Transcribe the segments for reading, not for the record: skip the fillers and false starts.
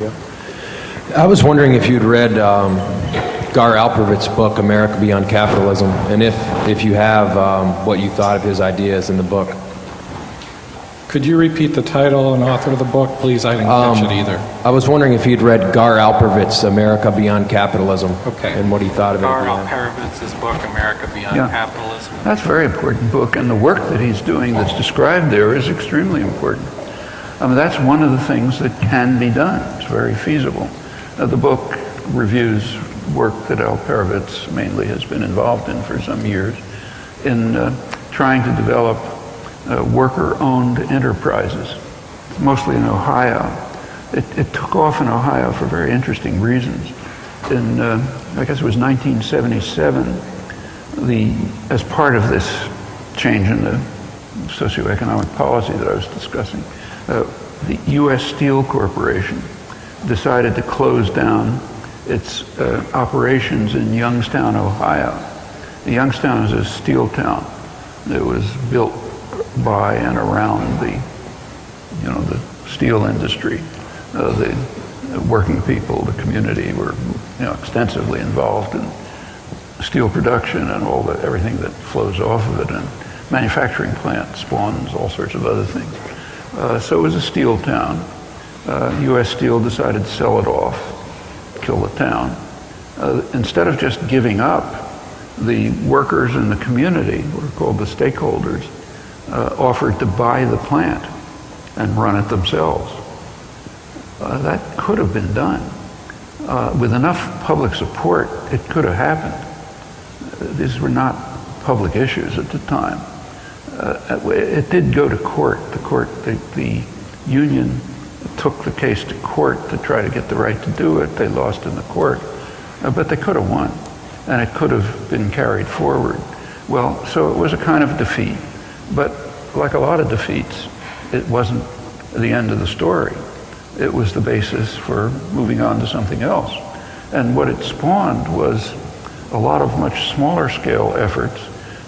I was wondering if you'd read Gar Alperovitz's book, America Beyond Capitalism, and if you have, what you thought of his ideas in the book. Could you repeat the title and author of the book, please? I didn't catch it either. I was wondering if you'd read Gar Alperovitz, America Beyond Capitalism, Okay. and what he thought of it. Gar Alperovitz's book, America Beyond Capitalism. That's a very important book, and the work that he's doing that's described there is extremely important. That's one of the things that can be done. It's very feasible. The book reviews work that Alperovitz mainly has been involved in for some years in trying to develop worker-owned enterprises, mostly in Ohio. It took off in Ohio for very interesting reasons. In, I guess it was 1977, as part of this change in the socioeconomic policy that I was discussing, the U.S. Steel Corporation decided to close down its operations in Youngstown, Ohio. Youngstown is a steel town that was built by and around the steel industry. The working people, the community were extensively involved in steel production and everything that flows off of it, and manufacturing plant spawns all sorts of other things. So it was a steel town. U.S. Steel decided to sell it off, kill the town. Instead of just giving up, the workers in the community, what are called the stakeholders, offered to buy the plant and run it themselves. That could have been done. With enough public support, it could have happened. These were not public issues at the time. It did go to court. The union took the case to court to try to get the right to do it. They lost in the court, but they could have won, and it could have been carried forward. Well, so it was a kind of defeat, but like a lot of defeats, it wasn't the end of the story. It was the basis for moving on to something else. And what it spawned was a lot of much smaller scale efforts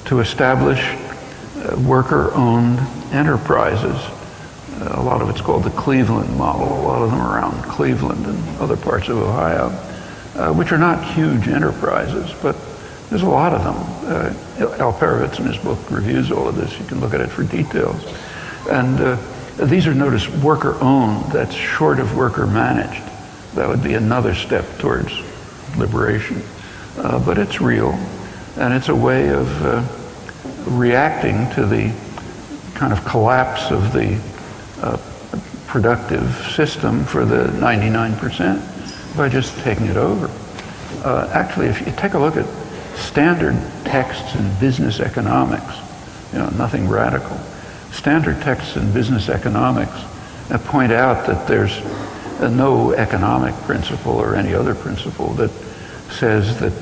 to establish worker-owned enterprises. A lot of it's called the Cleveland model, a lot of them around Cleveland and other parts of Ohio, which are not huge enterprises, but there's a lot of them. Alperovitz in his book reviews all of this. You can look at it for details. And these are, notice, worker-owned. That's short of worker-managed. That would be another step towards liberation. But it's real, and it's a way of reacting to the kind of collapse of the productive system for the 99% by just taking it over. Actually, if you take a look at standard texts in business economics, nothing radical. Standard texts in business economics point out that there's no economic principle or any other principle that says that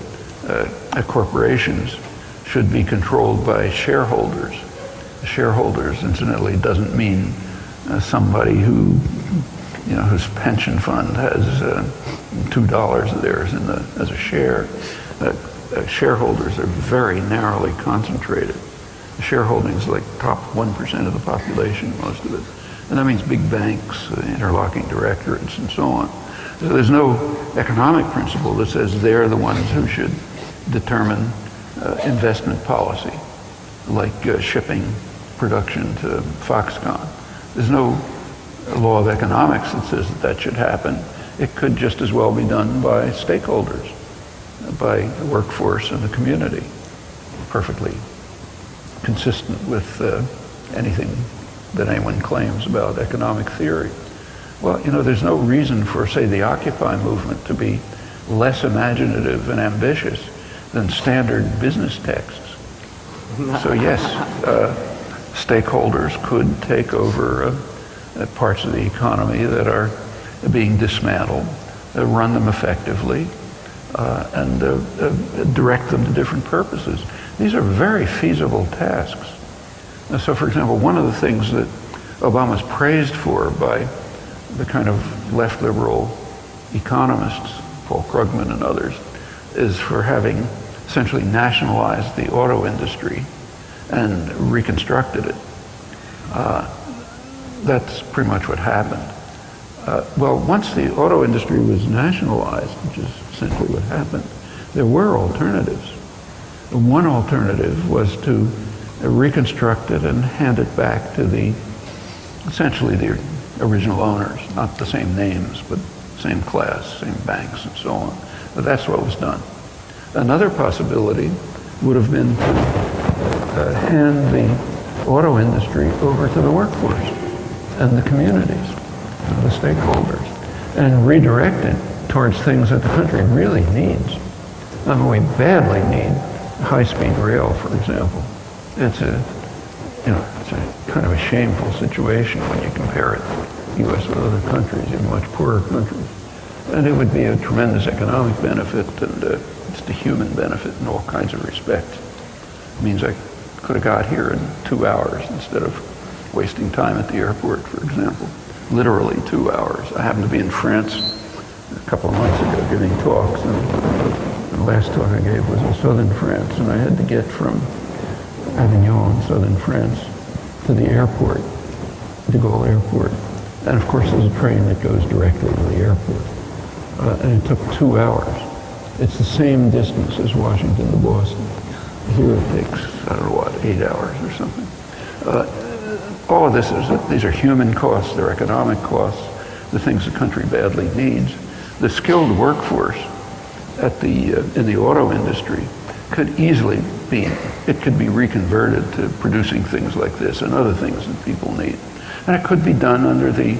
corporations should be controlled by shareholders. Shareholders, incidentally, doesn't mean somebody whose pension fund has $2 of theirs as a share. Shareholders are very narrowly concentrated. Shareholdings like top 1% of the population, most of it. And that means big banks, interlocking directorates, and so on. So there's no economic principle that says they're the ones who should determine investment policy, like shipping production to Foxconn. There's no law of economics that says that should happen. It could just as well be done by stakeholders, by the workforce and the community, perfectly consistent with anything that anyone claims about economic theory. Well, there's no reason for, say, the Occupy movement to be less imaginative and ambitious than standard business texts. So yes, stakeholders could take over parts of the economy that are being dismantled, run them effectively, and direct them to different purposes. These are very feasible tasks. So, for example, one of the things that Obama's praised for by the kind of left liberal economists, Paul Krugman and others, is for having essentially nationalized the auto industry and reconstructed it. That's pretty much what happened. Well, once the auto industry was nationalized, which is essentially what happened, there were alternatives. One alternative was to reconstruct it and hand it back to essentially the original owners, not the same names, but same class, same banks, and so on. But that's what was done. Another possibility would have been to hand the auto industry over to the workforce and the communities, the stakeholders, and redirect it towards things that the country really needs. I mean, we badly need high-speed rail, for example. It's a kind of a shameful situation when you compare it, the U.S. with other countries, even much poorer countries. And it would be a tremendous economic benefit, and it's the human benefit in all kinds of respects. It means I could have got here in 2 hours instead of wasting time at the airport, for example. Literally 2 hours. I happened to be in France a couple of months ago giving talks, and the last talk I gave was in southern France, and I had to get from Avignon, southern France, to the airport, de Gaulle Airport. And of course there's a train that goes directly to the airport. And it took 2 hours. It's the same distance as Washington to Boston. Here it takes, I don't know what, 8 hours or something. All of these are human costs, they're economic costs, the things the country badly needs. The skilled workforce in the auto industry could easily be reconverted to producing things like this and other things that people need. And it could be done under the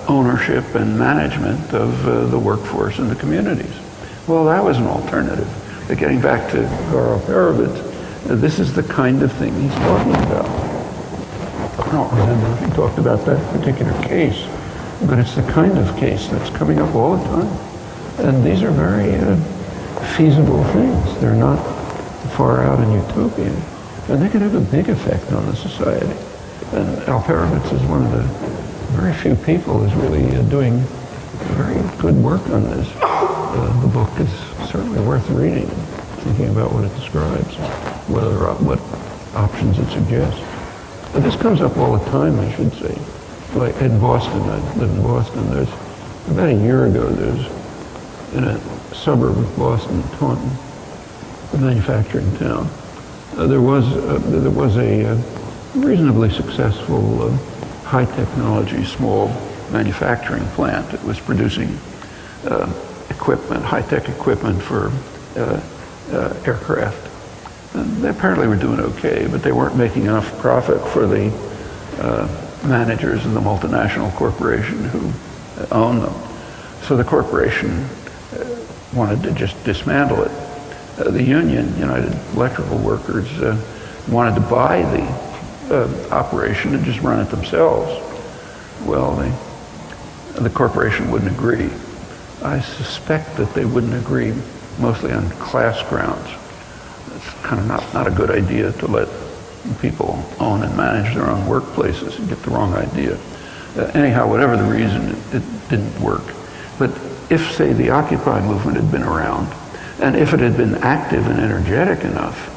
ownership and management of the workforce and the communities. Well, that was an alternative. Getting back to Gar Alperovitz, this is the kind of thing he's talking about. I don't remember if he talked about that particular case, but it's the kind of case that's coming up all the time. And these are very feasible things. They're not far out and utopian. And they can have a big effect on the society. And Alperovitz is one of the very few people who's really doing very good work on this. The book is certainly worth reading, thinking about what it describes, what options it suggests. But this comes up all the time, I should say. Like in Boston, I live in Boston, about a year ago, in a suburb of Boston, Taunton, a manufacturing town, there was a reasonably successful high technology small manufacturing plant that was producing equipment, high-tech equipment for aircraft. And they apparently were doing okay, but they weren't making enough profit for the managers in the multinational corporation who owned them. So the corporation wanted to just dismantle it. The union, United Electrical Workers, wanted to buy the operation and just run it themselves. Well, the corporation wouldn't agree. I suspect that they wouldn't agree mostly on class grounds. It's kind of not a good idea to let people own and manage their own workplaces and get the wrong idea. Anyhow, whatever the reason, it didn't work. But if, say, the Occupy movement had been around, and if it had been active and energetic enough,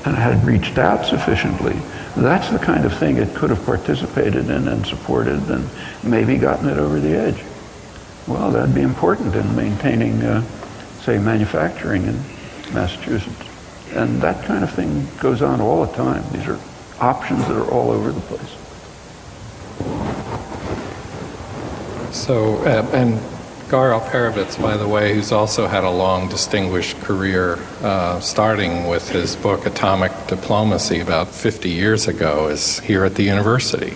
and had reached out sufficiently, that's the kind of thing it could have participated in and supported and maybe gotten it over the edge. Well, that'd be important in maintaining, say, manufacturing in Massachusetts. And that kind of thing goes on all the time. These are options that are all over the place. So, and Gar Alperovitz, by the way, who's also had a long, distinguished career, starting with his book Atomic Diplomacy about 50 years ago, is here at the university.